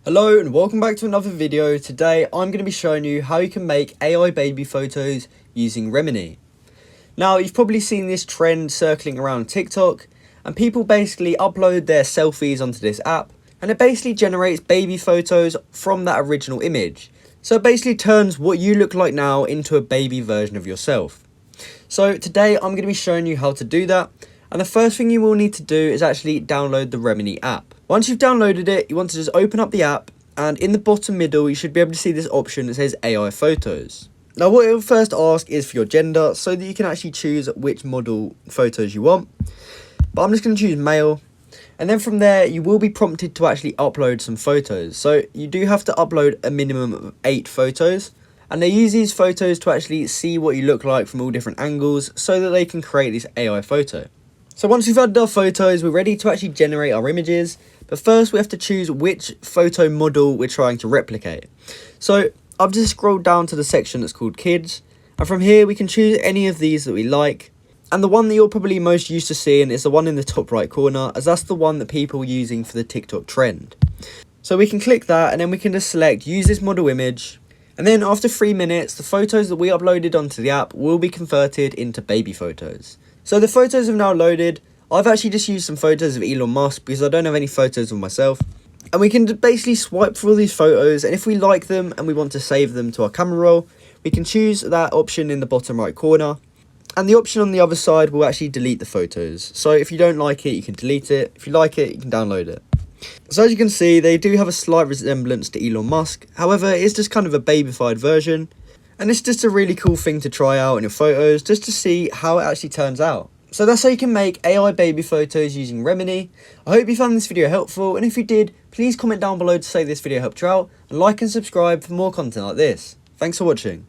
Hello and welcome back to another video. Today I'm going to be showing you how you can make AI baby photos using Remini. Now you've probably seen this trend circling around TikTok, and people basically upload their selfies onto this app and it basically generates baby photos from that original image. So it basically turns what you look like now into a baby version of yourself. So today I'm going to be showing you how to do that, and the first thing you will need to do is actually download the Remini app. Once you've downloaded it, you want to just open up the app, and in the bottom middle you should be able to see this option that says AI photos. Now what it will first ask is for your gender, so that you can actually choose which model photos you want. But I'm just going to choose male, and then from there you will be prompted to actually upload some photos. So you do have to upload a minimum of 8 photos, and they use these photos to actually see what you look like from all different angles so that they can create this AI photo. So once we've added our photos, we're ready to actually generate our images. But first we have to choose which photo model we're trying to replicate. So I've just scrolled down to the section that's called kids, and from here we can choose any of these that we like. And the one that you're probably most used to seeing is the one in the top right corner, as that's the one that people are using for the TikTok trend. So we can click that, and then we can just select use this model image. And then after 3 minutes, the photos that we uploaded onto the app will be converted into baby photos. So the photos have now loaded. I've actually just used some photos of Elon Musk because I don't have any photos of myself. And we can basically swipe through all these photos, and if we like them and we want to save them to our camera roll, we can choose that option in the bottom right corner. And the option on the other side will actually delete the photos. So if you don't like it, you can delete it. If you like it, you can download it. So as you can see, they do have a slight resemblance to Elon Musk. However, it's just kind of a babyfied version. And it's just a really cool thing to try out in your photos, just to see how it actually turns out. So that's how you can make AI baby photos using Remini. I hope you found this video helpful, and if you did, please comment down below to say this video helped you out, and like and subscribe for more content like this. Thanks for watching.